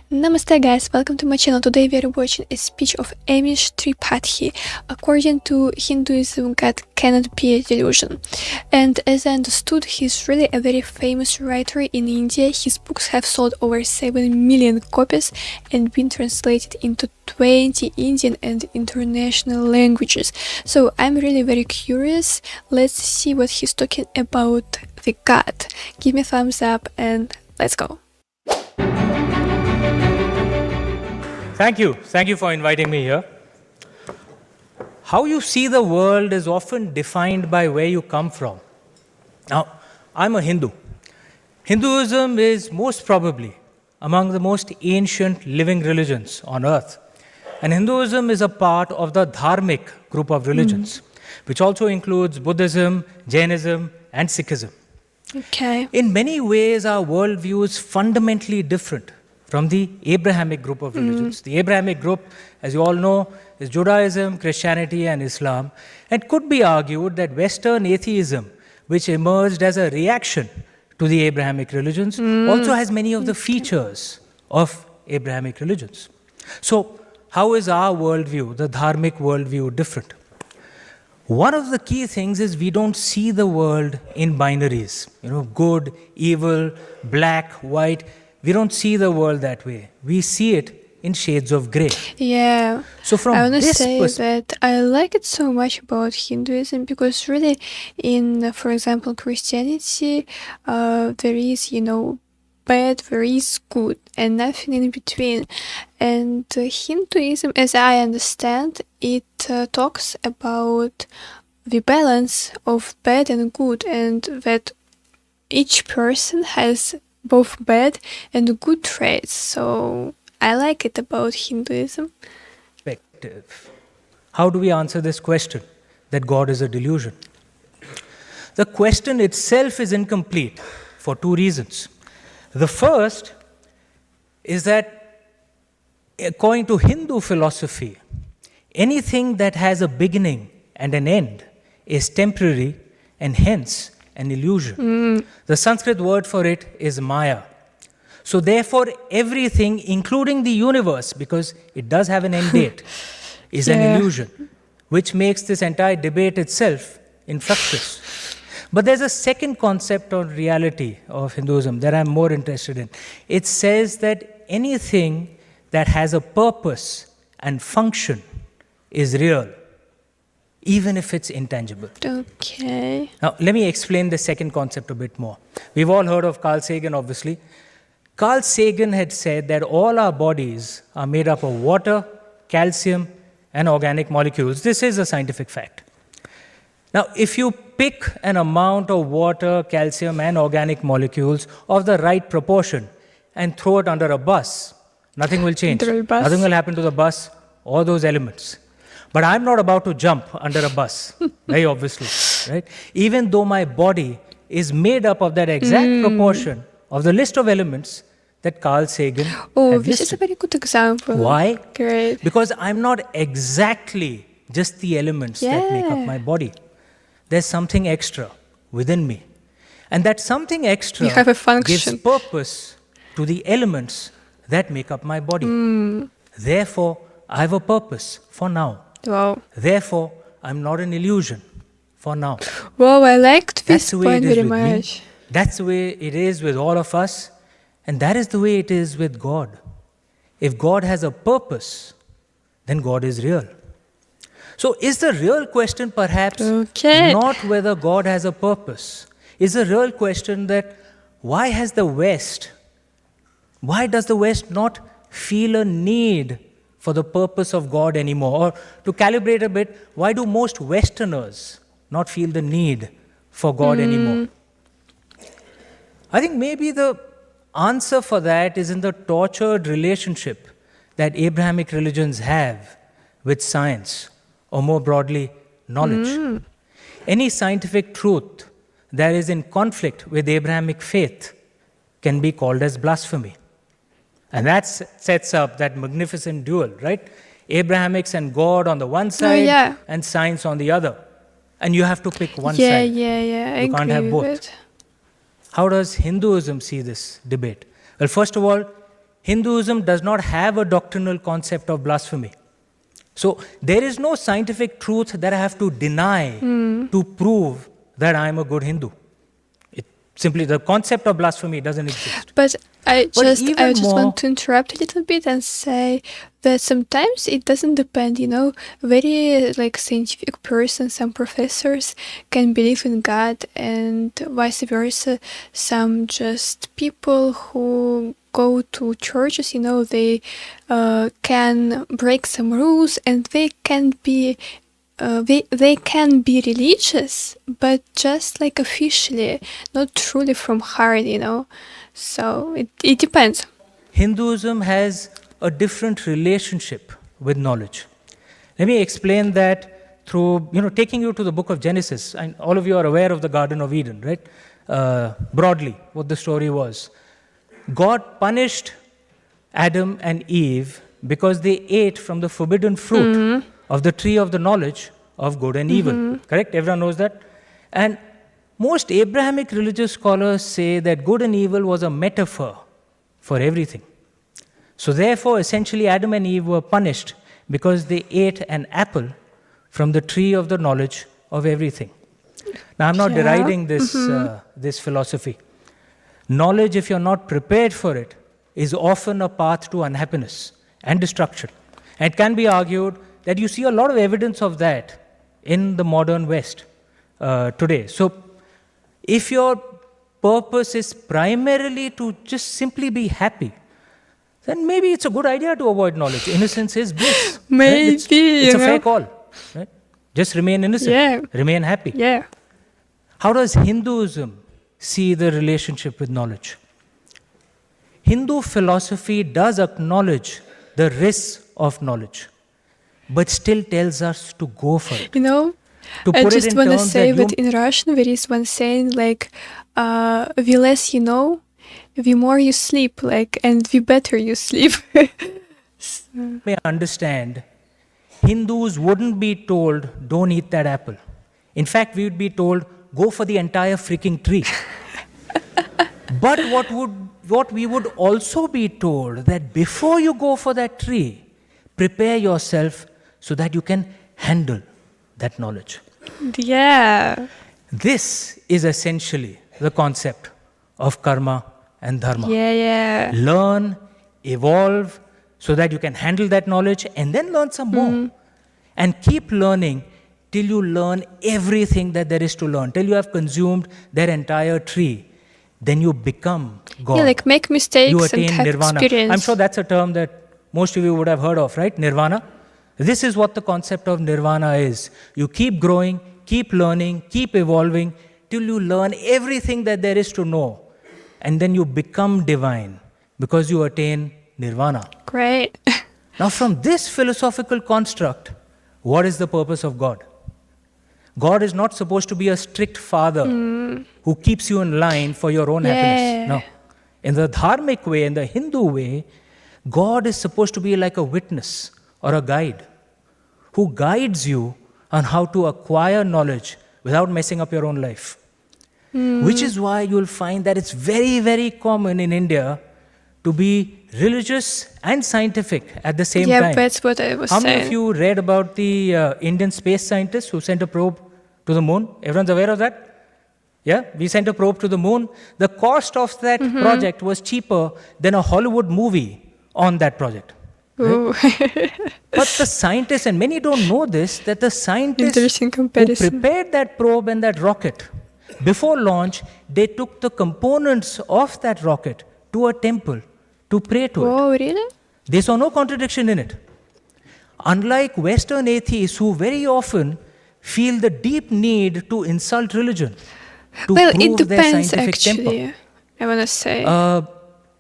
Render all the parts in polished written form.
Namaste guys, welcome to my channel. Today we are watching a speech of Amish Tripathi. According to Hinduism, God cannot be a delusion. And as I understood, he's really a very famous writer in India. His books have sold over 7 million copies and been translated into 20 Indian and international languages. So I'm really very curious. Let's see what he's talking about the God. Give me a thumbs up and let's go. Thank you. Thank you for inviting me here. How you see the world is often defined by where you come from. Now, I'm a Hindu. Hinduism is most probably among the most ancient living religions on earth. And Hinduism is a part of the Dharmic group of religions, which also includes Buddhism, Jainism, and Sikhism. Okay. In many ways, our worldview is fundamentally different from the Abrahamic group of religions. The Abrahamic group, as you all know, is Judaism, Christianity, and Islam. And could be argued that Western atheism, which emerged as a reaction to the Abrahamic religions, also has many of the features of Abrahamic religions. So, how is our worldview, the Dharmic worldview, different? One of the key things is we don't see the world in binaries, good, evil, black, white. We don't see the world that way. We see it in shades of grey. Yeah. So from I want to this say that I like it so much about Hinduism because really in, for example, Christianity, there is, bad, there is good and nothing in between. And Hinduism, as I understand, it talks about the balance of bad and good and that each person has both bad and good traits. So I like it about Hinduism. Perspective. How do we answer this question that God is a delusion? The question itself is incomplete for two reasons. The first is that according to Hindu philosophy, anything that has a beginning and an end is temporary and hence an illusion. The Sanskrit word for it is Maya. So therefore, everything, including the universe, because it does have an end date, is an illusion, which makes this entire debate itself infructuous. But there's a second concept or reality of Hinduism that I'm more interested in. It says that anything that has a purpose and function is real, even if it's intangible. Okay. Now, let me explain the second concept a bit more. We've all heard of Carl Sagan, obviously. Carl Sagan had said that all our bodies are made up of water, calcium, and organic molecules. This is a scientific fact. Now, if you pick an amount of water, calcium, and organic molecules of the right proportion and throw it under a bus, nothing will change. Nothing will happen to the bus or those elements. But I'm not about to jump under a bus, very obviously, right? Even though my body is made up of that exact proportion of the list of elements that Carl Sagan had listed. This is a very good example. Why? Great. Because I'm not exactly just the elements that make up my body. There's something extra within me. And that something extra You have a function. gives purpose to the elements that make up my body. Therefore, I have a purpose for now. Wow. Therefore, I'm not an illusion for now. Wow, I liked That's this the way point it is very with much. me. That's the way it is with all of us. And that is the way it is with God. If God has a purpose, then God is real. So is the real question perhaps not whether God has a purpose? Is the real question that why does the West not feel a need for the purpose of God anymore? Or to calibrate a bit, why do most Westerners not feel the need for God anymore? I think maybe the answer for that is in the tortured relationship that Abrahamic religions have with science, or more broadly, knowledge. Any scientific truth that is in conflict with Abrahamic faith can be called as blasphemy. And that sets up that magnificent duel, right? Abrahamics and God on the one side and science on the other. And you have to pick one side. You can't have both. How does Hinduism see this debate? Well, first of all, Hinduism does not have a doctrinal concept of blasphemy. So there is no scientific truth that I have to deny to prove that I am a good Hindu. Simply the concept of blasphemy doesn't exist. But I just more, want to interrupt a little bit and say that sometimes it doesn't depend, very like scientific person, some professors can believe in God and vice versa. Some just people who go to churches, they can break some rules and they can be they can be religious, but just like officially, not truly from heart, So it depends. Hinduism has a different relationship with knowledge. Let me explain that through, taking you to the book of Genesis. And all of you are aware of the Garden of Eden, right? Broadly, what the story was. God punished Adam and Eve because they ate from the forbidden fruit of the tree of the knowledge of good and evil. Correct? Everyone knows that? And most Abrahamic religious scholars say that good and evil was a metaphor for everything. So therefore, essentially, Adam and Eve were punished because they ate an apple from the tree of the knowledge of everything. Now, I'm not deriding this philosophy. Knowledge, if you're not prepared for it, is often a path to unhappiness and destruction. And it can be argued that you see a lot of evidence of that in the modern West today. So, if your purpose is primarily to just simply be happy, then maybe it's a good idea to avoid knowledge. Innocence is bliss. Maybe, right? It's a fair call. Right? Just remain innocent. Remain happy. Yeah. How does Hinduism see the relationship with knowledge? Hindu philosophy does acknowledge the risks of knowledge, but still tells us to go for it. I just want to say that in Russian there is one saying like, the less you know, the more you sleep, and the better you sleep. May understand, Hindus wouldn't be told, don't eat that apple. In fact, we would be told, go for the entire freaking tree. But what we would also be told, that before you go for that tree, prepare yourself so that you can handle that knowledge. Yeah. This is essentially the concept of karma and dharma. Yeah. Learn, evolve, so that you can handle that knowledge and then learn some more. And keep learning till you learn everything that there is to learn, till you have consumed that entire tree. Then you become God. Yeah, make mistakes you and have nirvana. experience. I'm sure that's a term that most of you would have heard of, right? Nirvana. This is what the concept of nirvana is. You keep growing, keep learning, keep evolving, till you learn everything that there is to know. And then you become divine because you attain nirvana. Great. Now, from this philosophical construct, what is the purpose of God? God is not supposed to be a strict father who keeps you in line for your own happiness. No. In the Dharmic way, in the Hindu way, God is supposed to be like a witness or a guide who guides you on how to acquire knowledge without messing up your own life. Which is why you'll find that it's very, very common in India to be religious and scientific at the same time. Yeah, that's what I was saying. saying. How many of you read about the Indian space scientists who sent a probe to the moon? Everyone's aware of that? Yeah, we sent a probe to the moon. The cost of that project was cheaper than a Hollywood movie on that project. Right? But the scientists, and many don't know this, that the scientists who prepared that probe and that rocket, before launch, they took the components of that rocket to a temple to pray to it. Oh, really? They saw no contradiction in it. Unlike Western atheists who very often feel the deep need to insult religion, to prove it their depends, scientific actually, temper. I want to say.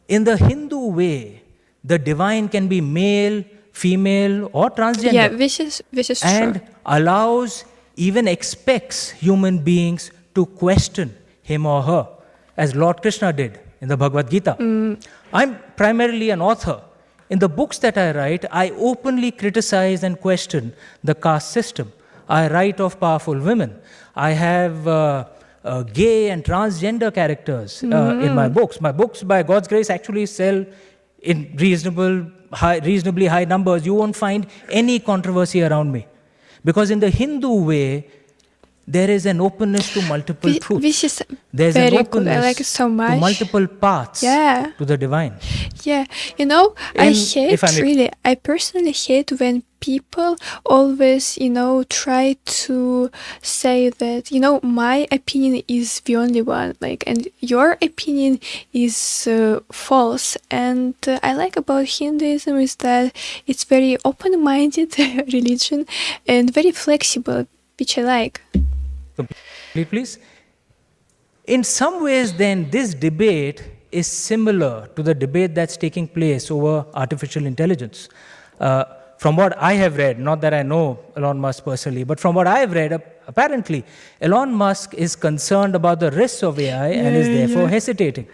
In the Hindu way, the divine can be male, female, or transgender. Yeah, this is true. And allows, even expects human beings to question him or her, as Lord Krishna did in the Bhagavad Gita. I'm primarily an author. In the books that I write, I openly criticize and question the caste system. I write of powerful women. I have gay and transgender characters in my books. My books, by God's grace, actually sell in reasonably high numbers, you won't find any controversy around me. Because in the Hindu way, there is an openness to multiple truths. Which is There's very an good. I like it openness so much. to multiple paths Yeah. to the divine. Yeah, I personally hate when people always, try to say that, my opinion is the only one, and your opinion is false. And I like about Hinduism is that it's very open-minded religion and very flexible, which I like. Please. In some ways, then, this debate is similar to the debate that's taking place over artificial intelligence. From what I have read, not that I know Elon Musk personally, but from what I have read, apparently, Elon Musk is concerned about the risks of AI and is therefore hesitating.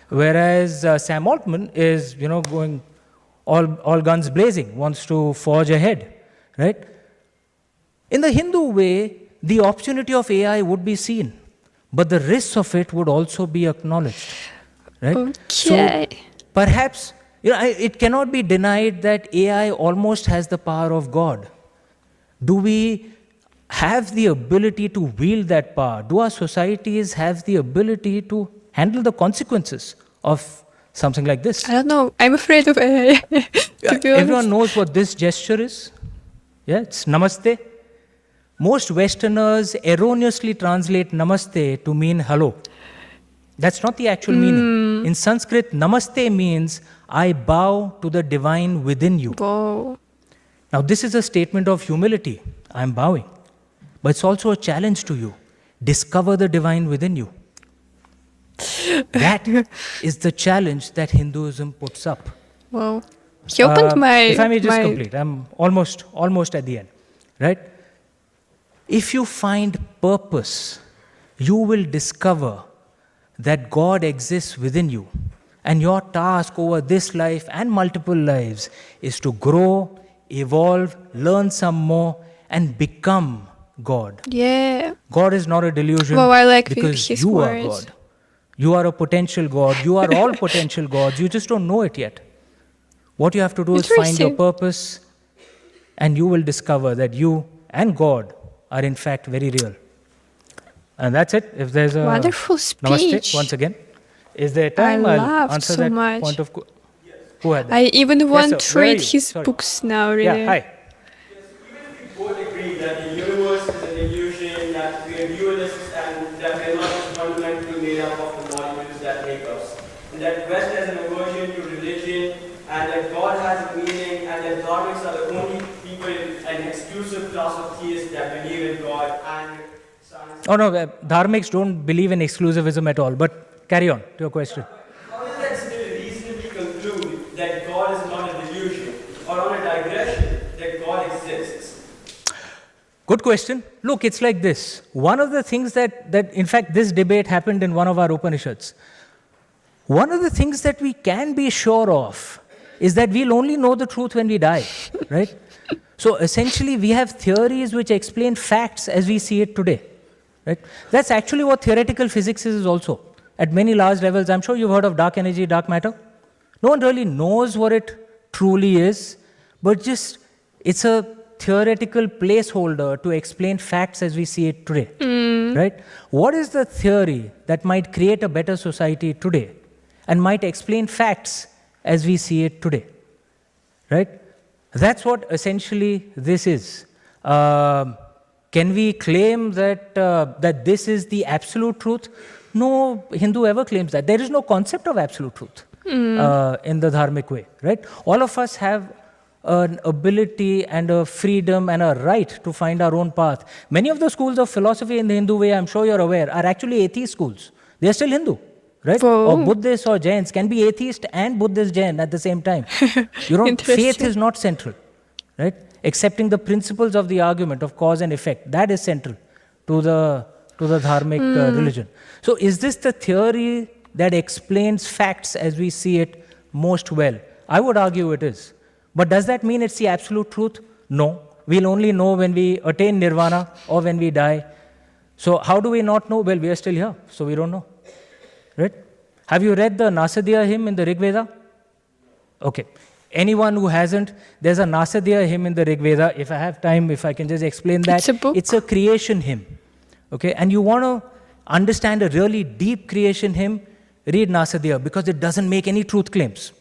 Whereas Sam Altman is, going all guns blazing, wants to forge ahead, right? In the Hindu way, the opportunity of AI would be seen, but the risks of it would also be acknowledged, right? Okay. So perhaps, it cannot be denied that AI almost has the power of God. Do we have the ability to wield that power? Do our societies have the ability to handle the consequences of something like this? I don't know. I'm afraid of AI. to be honest. Everyone knows what this gesture is. Yeah, it's Namaste. Most Westerners erroneously translate Namaste to mean hello. That's not the actual meaning. In Sanskrit, Namaste means I bow to the divine within you. Whoa. Now, this is a statement of humility. I'm bowing. But it's also a challenge to you. Discover the divine within you. That is the challenge that Hinduism puts up. Wow. He opened my... If I may just complete, I'm almost at the end, right? If you find purpose, you will discover that God exists within you. And your task over this life and multiple lives is to grow, evolve, learn some more, and become God. Yeah. God is not a delusion I like because his you words. are God. You are a potential God. You are all potential gods. You just don't know it yet. What you have to do is find your purpose, and you will discover that you and God are in fact very real. And that's it. If there's a wonderful speech. Namaste, once again. Is there time? I'll answer so that much. point of... Who had that? I even want to Where are read you? his Sorry. books now, really. Yeah, hi. Yes, even if we both agree that the universe is an illusion, that we are dualists, and that we are not fundamentally made up of the molecules that make us, and that West has an aversion to religion, and that God has a meaning, and that Dharmics are the only people, an exclusive class of theists that believe in God and science. Oh no, Dharmics don't believe in exclusivism at all, but carry on to your question. How does that still reasonably conclude that God is not a delusion, or on a digression, that God exists? Good question. Look, it's like this. One of the things that in fact, this debate happened in one of our Upanishads. One of the things that we can be sure of is that we'll only know the truth when we die, right? So essentially, we have theories which explain facts as we see it today, right? That's actually what theoretical physics is also. At many large levels, I'm sure you've heard of dark energy, dark matter. No one really knows what it truly is, but just it's a theoretical placeholder to explain facts as we see it today, right? What is the theory that might create a better society today and might explain facts as we see it today, right? That's what essentially this is. Can we claim that that this is the absolute truth? No Hindu ever claims that. There is no concept of absolute truth in the Dharmic way, right? All of us have an ability and a freedom and a right to find our own path. Many of the schools of philosophy in the Hindu way, I'm sure you're aware, are actually atheist schools. They're still Hindu, right? Whoa. Or Buddhists or Jains can be atheist and Buddhist Jain at the same time. Faith is not central, right? Accepting the principles of the argument of cause and effect, that is central to the Dharmic religion. So is this the theory that explains facts as we see it most well? I would argue it is. But does that mean it's the absolute truth? No. We'll only know when we attain nirvana or when we die. So how do we not know? Well, we are still here, so we don't know. Right? Have you read the Nasadiya hymn in the Rig Veda? Okay. Anyone who hasn't, there's a Nasadiya hymn in the Rig Veda. If I have time, if I can just explain that. It's a book. It's a creation hymn. Okay, and you want to understand a really deep creation hymn, read Nasadiya, because it doesn't make any truth claims.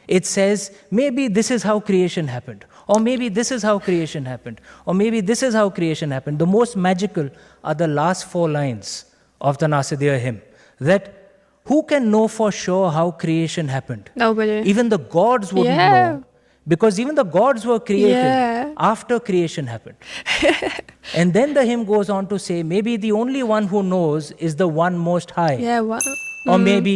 It says, maybe this is how creation happened, or maybe this is how creation happened, or maybe this is how creation happened. The most magical are the last 4 lines of the Nasadiya hymn, that who can know for sure how creation happened? Nobody. Even the gods wouldn't Yeah. know, because even the gods were created Yeah. after creation happened. And then the hymn goes on to say, maybe the only one who knows is the one most high. Yeah, wow. Or maybe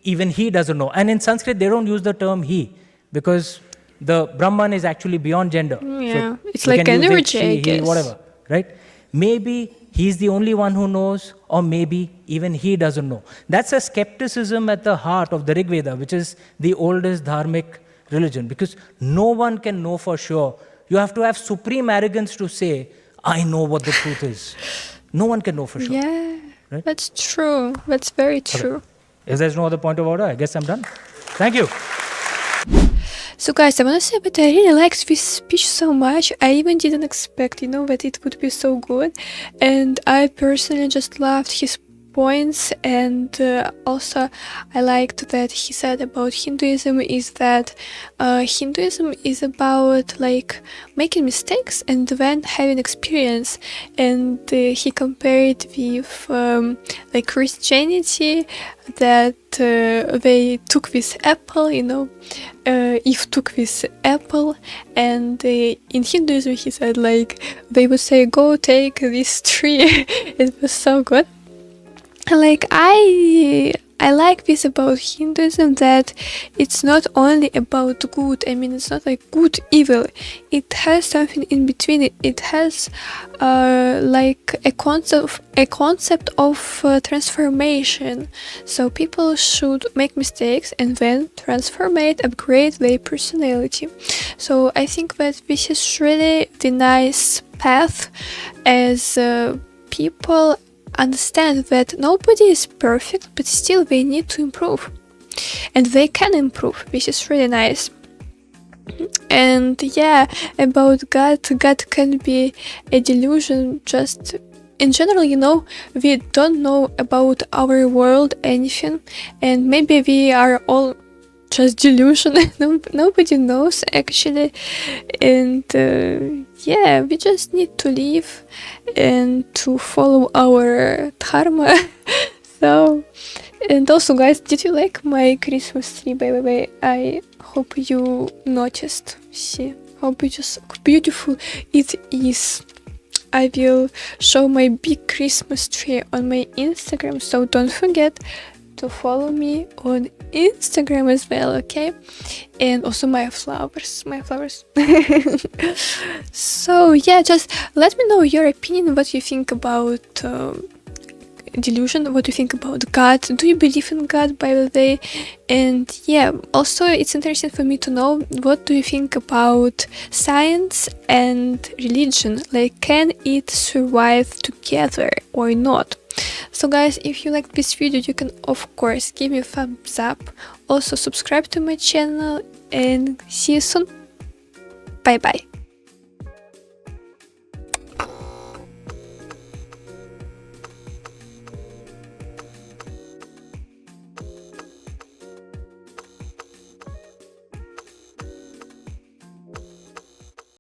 even he doesn't know. And in Sanskrit, they don't use the term he, because the Brahman is actually beyond gender. Yeah, it's we like can use it, energy, I she, he, guess. whatever, right? Maybe he's the only one who knows, or maybe even he doesn't know. That's a skepticism at the heart of the Rig Veda, which is the oldest Dharmic religion, because no one can know for sure. You have to have supreme arrogance to say, I know what the truth is. No one can know for sure. Yeah, Right? that's true. That's very true. If there's no other point of order, I guess I'm done. Thank you. So guys, I wanna say that I really liked this speech so much. I even didn't expect, that it would be so good. And I personally just loved his points, and also I liked that he said about Hinduism is that Hinduism is about like making mistakes and then having experience, and he compared with like Christianity, that they took this apple, Eve took this apple, and in Hinduism he said like they would say go take this tree. It was so good. Like I like this about Hinduism, that it's not only about good. I mean, it's not like good evil. It has something in between. It has like a concept of transformation. So people should make mistakes and then transformate, upgrade their personality. So I think that this is really the nice path, as people understand that nobody is perfect, but still they need to improve, and they can improve. This is really nice. And yeah, about God can be a delusion. Just in general, we don't know about our world anything, and maybe we are all just delusion. Nobody knows actually. And yeah, we just need to live and to follow our dharma. So, and also guys, did you like my Christmas tree, by the way? I hope you noticed. See how beautiful it is. I will show my big Christmas tree on my Instagram, so don't forget to follow me on Instagram as well, okay? And also my flowers. So yeah, just let me know your opinion, what you think about delusion, what do you think about God, do you believe in God, by the way? And yeah, also it's interesting for me to know, what do you think about science and religion, like can it survive together or not? So guys, if you liked this video, you can of course give me a thumbs up, also subscribe to my channel, and see you soon. Bye bye.